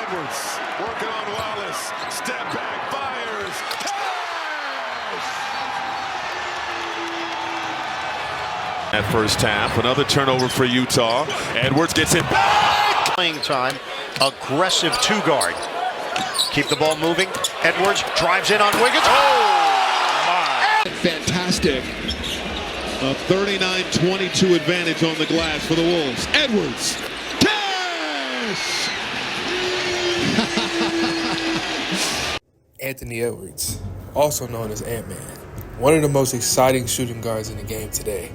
Edwards working on Wallace. Step back, fires. That first half, another turnover for Utah. Edwards gets it back. Playing time, aggressive two guard. Keep the ball moving. Edwards drives in on Wiggins. Oh my! Fantastic. A 39-22 advantage on the glass for the Wolves. Edwards. Cash! Anthony Edwards, also known as Ant-Man, one of the most exciting shooting guards in the game today.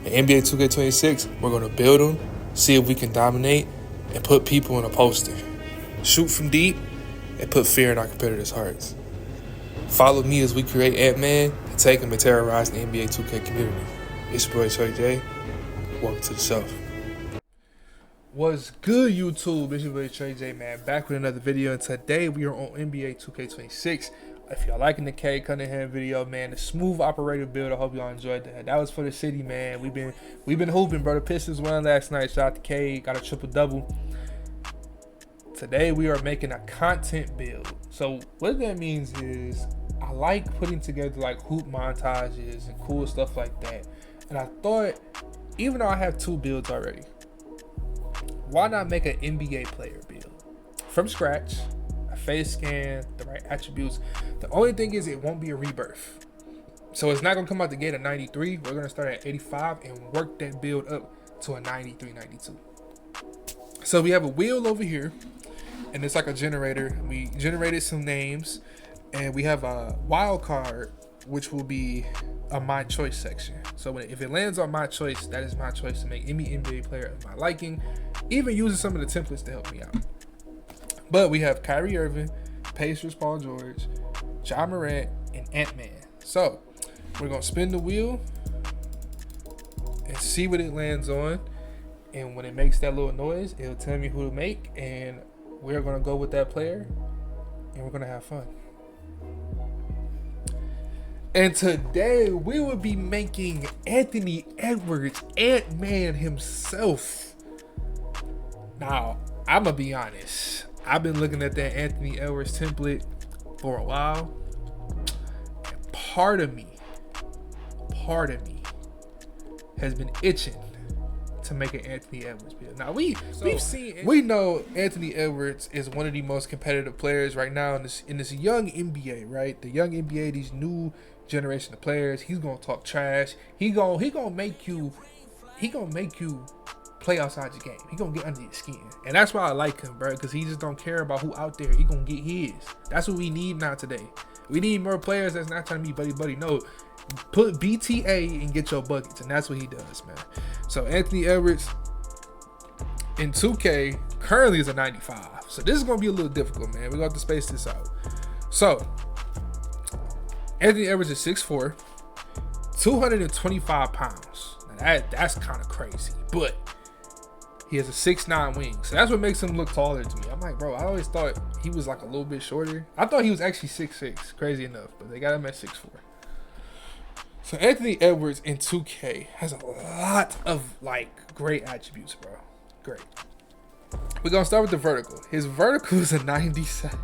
In NBA 2K26, we're going to build him, see if we can dominate, and put people in a poster. Shoot from deep, and put fear in our competitors' hearts. Follow me as we create Ant-Man and take him and terrorize the NBA 2K community. It's your boy Trey J. Welcome to the show. What's good, YouTube? It's your boy Trey J, man. Back with another video, and today we are on NBA 2K26. If y'all liking the Cade Cunningham video, man, the smooth operator build, I hope y'all enjoyed that. That was for the city, man. We've been hooping, bro. The Pistons won last night. Shout out to Cade, got a triple-double. Today we are making a content build. So what that means is I like putting together like hoop montages and cool stuff like that. And I thought, even though I have two builds already, why not make an NBA player build from scratch? A face scan, the right attributes. The only thing is it won't be a rebirth. So it's not gonna come out the gate at 93. We're gonna start at 85 and work that build up to a 93, 92. So we have a wheel over here, and it's like a generator. We generated some names, and we have a wild card, which will be a my choice section. So if it lands on my choice, that is my choice to make any NBA player of my liking, even using some of the templates to help me out. But we have Kyrie Irving, Pacers Paul George, Ja Morant, and Ant-Man. So we're gonna spin the wheel and see what it lands on. And when it makes that little noise, it'll tell me who to make, and we're gonna go with that player, and we're gonna have fun. And today we will be making Anthony Edwards, Ant-Man himself. Now, I'm gonna be honest. I've been looking at that Anthony Edwards template for a while. And part of me has been itching to make an Anthony Edwards build. Now we know Anthony Edwards is one of the most competitive players right now in this young NBA, right? The young NBA, these new generation of players. He's gonna talk trash. He gonna make you play outside your game. He gonna get under your skin, and that's why I like him, bro. Because he just don't care about who out there. He gonna get his. That's what we need now today. We need more players that's not trying to be buddy. No, put BTA and get your buckets, and that's what he does, man. So Anthony Edwards in 2K currently is a 95. So this is gonna be a little difficult, man. We're gonna have to space this out. So Anthony Edwards is 6'4", 225 pounds. Now that's kind of crazy, but he has a 6'9" wing. So that's what makes him look taller to me. I'm like, bro, I always thought he was like a little bit shorter. I thought he was actually 6'6", crazy enough, but they got him at 6'4". So Anthony Edwards in 2K has a lot of like great attributes, bro. Great. We're gonna start with the vertical. His vertical is a 97.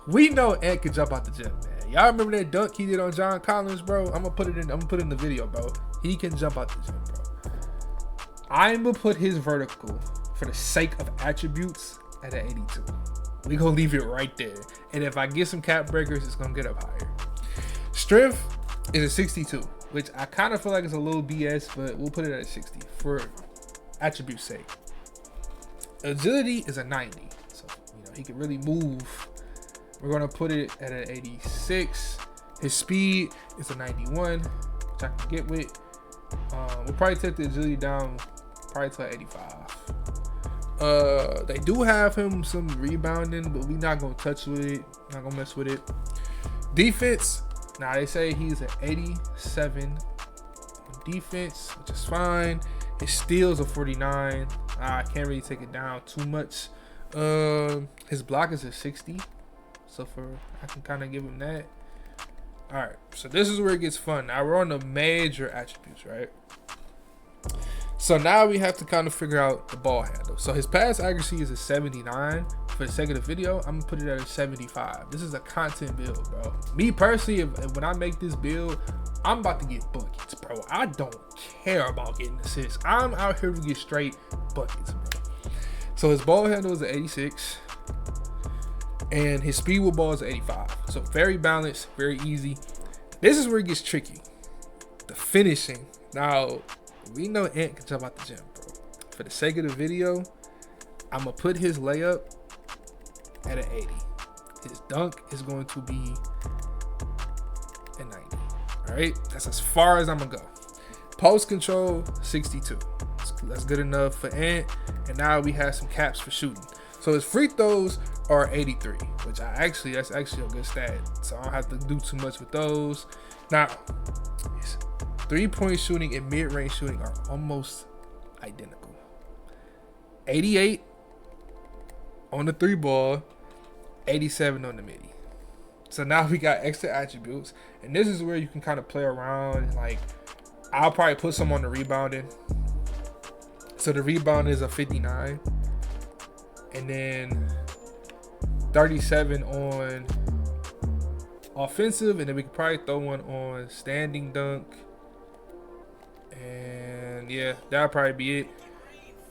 We know Ant can jump out the gym, man. Y'all remember that dunk he did on John Collins, bro? I'm gonna put it in the video, bro. He can jump out the gym, bro. I'm gonna put his vertical, for the sake of attributes, at an 82. We gonna leave it right there. And if I get some cap breakers, it's gonna get up higher. Strength is a 62, which I kind of feel like it's a little BS, but we'll put it at a 60 for attribute's sake. Agility is a 90, so he can really move. We're gonna put it at an 86. His speed is a 91, which I can get with. We'll probably take the agility down probably to an 85. They do have him some rebounding, but we're not gonna touch with it. Not gonna mess with it. Defense. Now they say he's an 87 in defense, which is fine. His steals are 49. I can't really take it down too much. His block is a 60. So I can kind of give him that. All right, so this is where it gets fun. Now we're on the major attributes, right? So now we have to kind of figure out the ball handle. So his pass accuracy is a 79. For the sake of the video, I'm gonna put it at a 75. This is a content build, bro. Me personally, when I make this build, I'm about to get buckets, bro. I don't care about getting assists. I'm out here to get straight buckets, bro. So his ball handle is an 86. And his speed with ball is 85. So very balanced, very easy. This is where it gets tricky. The finishing. Now, we know Ant can jump out the gym, bro. For the sake of the video, I'm going to put his layup at an 80. His dunk is going to be a 90. All right? That's as far as I'm going to go. Post control, 62. That's good enough for Ant. And now we have some caps for shooting. So his free throws are 83, which that's actually a good stat. So I don't have to do too much with those. Now, his 3-point shooting and mid-range shooting are almost identical. 88 on the 3 ball, 87 on the midi. So now we got extra attributes, and this is where you can kind of play around. And like, I'll probably put some on the rebounding. So the rebound is a 59. And then 37 on offensive, and then we could probably throw one on standing dunk. And yeah, that'll probably be it.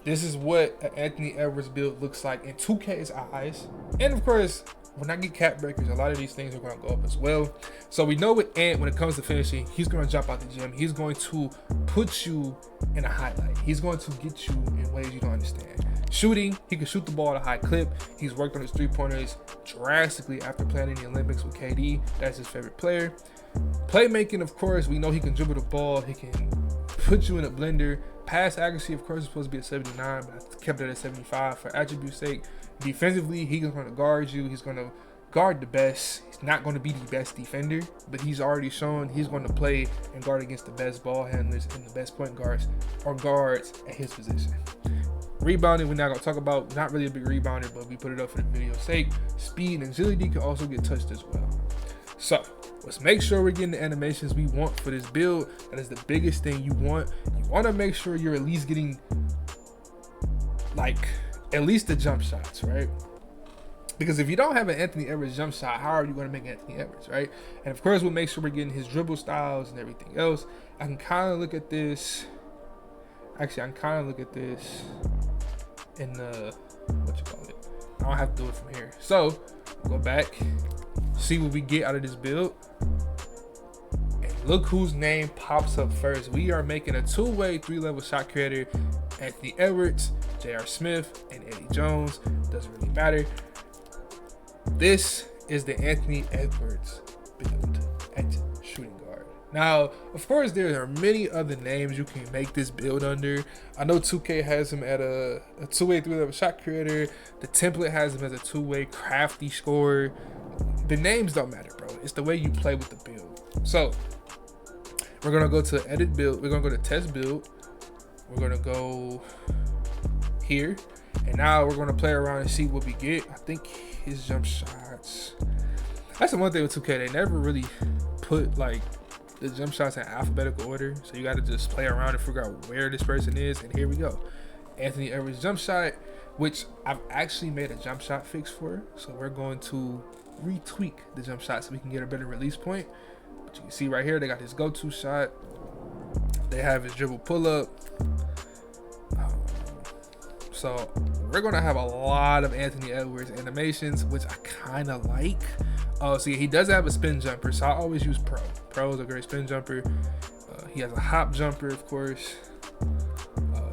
This is what an Anthony Edwards build looks like in 2K's eyes. And of course, when I get cap breakers, a lot of these things are going to go up as well. So we know with Ant, when it comes to finishing, he's going to jump out the gym. He's going to put you in a highlight. He's going to get you in ways you don't understand. Shooting, he can shoot the ball at a high clip. He's worked on his 3-pointers drastically after playing in the Olympics with KD. That's his favorite player. Playmaking, of course, we know he can dribble the ball. He can put you in a blender. Pass accuracy, of course, is supposed to be a 79, but I kept it at 75 for attribute sake. Defensively, he's going to guard you. He's going to guard the best. He's not going to be the best defender, but he's already shown he's going to play and guard against the best ball handlers and the best point guards or guards at his position. Rebounding, we're not going to talk about. Not really a big rebounder, but we put it up for the video's sake. Speed and agility can also get touched as well. So let's make sure we're getting the animations we want for this build. That is the biggest thing you want. You want to make sure you're at least getting like at least the jump shots, right? Because if you don't have an Anthony Edwards jump shot, how are you going to make Anthony Edwards, right? And of course, we'll make sure we're getting his dribble styles and everything else. I can kind of look at this. Actually, I can kind of look at this in the, what you call it? I don't have to do it from here. So, go back, see what we get out of this build. And look whose name pops up first. We are making a 2-way, 3-level shot creator. Anthony Edwards, J.R. Smith, and Eddie Jones. Doesn't really matter. This is the Anthony Edwards build at shooting guard. Now, of course, there are many other names you can make this build under. I know 2K has him at a 2-way, 3-level shot creator. The template has him as a 2-way crafty scorer. The names don't matter, bro. It's the way you play with the build. So, we're going to go to edit build. We're going to go to test build. We're going to go here. And now we're going to play around and see what we get. I think his jump shots. That's the one thing with 2K. They never really put like the jump shots in alphabetical order. So you got to just play around and figure out where this person is. And here we go. Anthony Edwards jump shot, which I've actually made a jump shot fix for. So we're going to retweak the jump shot so we can get a better release point. But you can see right here, they got his go-to shot. They have his dribble pull-up. So we're going to have a lot of Anthony Edwards animations, which I kind of like. Oh, see, he does have a spin jumper, so I always use Pro. Pro is a great spin jumper. He has a hop jumper, of course.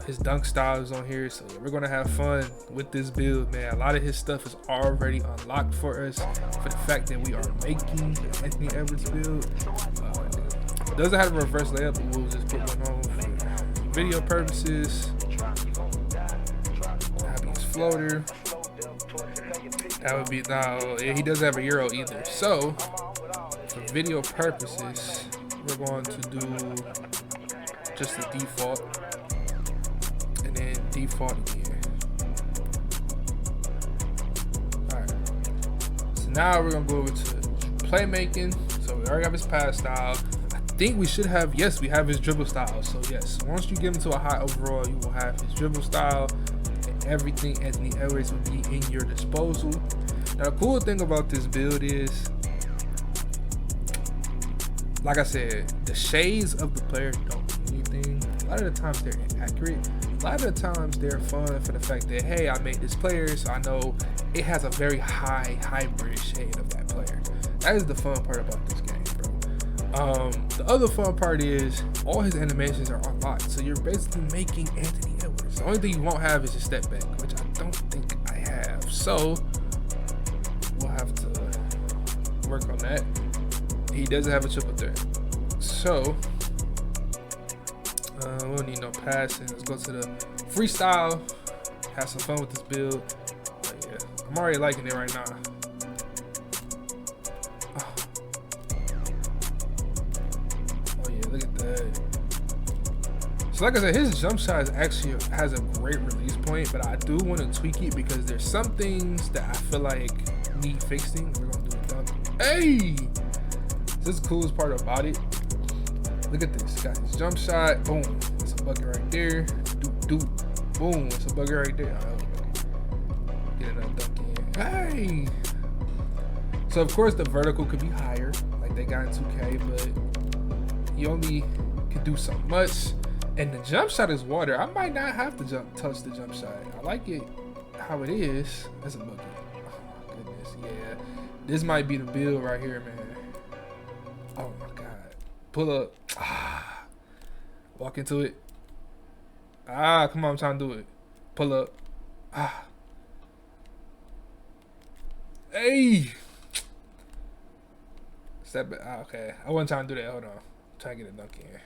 His dunk style is on here, so yeah, we're going to have fun with this build, man. A lot of his stuff is already unlocked for us for the fact that we are making the Anthony Edwards build. It doesn't have a reverse layup, but we'll just put one on for video purposes. Floater. That would be, no, he doesn't have a Euro either. So for video purposes, we're going to do just the default and then default again. All right, so now we're gonna go over to playmaking. So we already have his pass style. I think we should have, yes, we have his dribble style. So yes, once you get him to a high overall, you will have his dribble style, and everything Anthony Edwards will be in your disposal. Now the cool thing about this build is, like I said, the shades of the player don't mean anything. A lot of the times they're inaccurate. A lot of the times they're fun for the fact that, hey, I made this player, so I know it has a very high hybrid shade of that player. That is the fun part about this game, bro. The other fun part is all his animations are unlocked, so you're basically making Anthony Edwards. The only thing you won't have is a step back, which I don't think I have. So we'll have to work on that. He doesn't have a triple threat, so we don't need no passing. Let's go to the freestyle. Have some fun with this build. But yeah, I'm already liking it right now. Oh yeah, look at that. So like I said, his jump shot actually has a great release point, but I do want to tweak it because there's some things that I feel like need fixing. We're gonna do it dunk. Hey, this is the coolest part about it. Look at this. Got his jump shot. Boom. It's a bucket right there. Doop. Boom. It's a bucket right there. Get another dunk in. Hey. So of course the vertical could be higher, like they got in 2K, but you only can do so much. And the jump shot is water. I might not have to touch the jump shot. I like it how it is. That's a bucket. Oh my goodness. Yeah. This might be the build right here, man. Oh my god. Pull up. Walk into it. Come on, I'm trying to do it. Pull up. Hey. Step back. Okay. I wasn't trying to do that. Hold on. I'm trying to get a dunk in.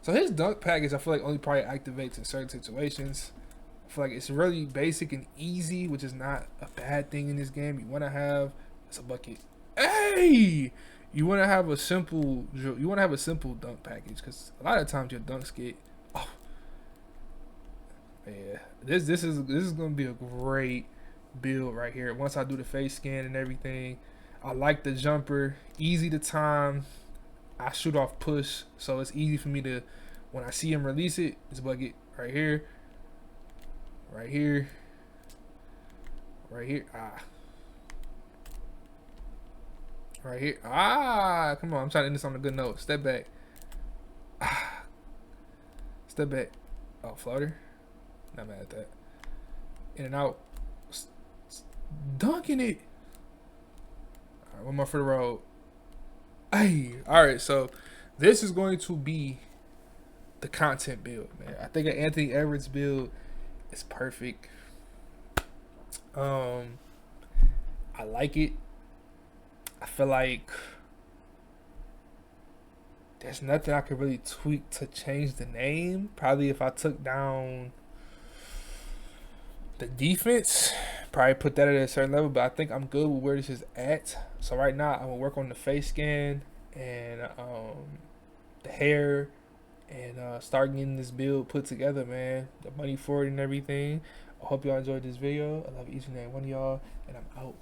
So his dunk package, I feel like only probably activates in certain situations. I feel like it's really basic and easy, which is not a bad thing in this game. You want to have, it's a bucket. Hey. You want to have a simple dunk package, because a lot of times your dunks get, yeah, this is gonna be a great build right here. Once I do the face scan and everything, I like the jumper, easy to time. I shoot off push, so it's easy for me to, when I see him release it, it's bucket right here, right here, right here. Right here. Come on. I'm trying to end this on a good note. Step back. Step back. Oh, floater. Not mad at that. In and out. Dunking it. All right, one more for the road. Hey. All right, so this is going to be the content build, man. I think an Anthony Edwards build is perfect. I like it. I feel like there's nothing I could really tweak to change the name. Probably if I took down the defense, probably put that at a certain level, but I think I'm good with where this is at. So right now I'm gonna work on the face scan and the hair and start getting this build put together, man. The money for it and everything. I hope y'all enjoyed this video. I love each and every one of y'all, and I'm out.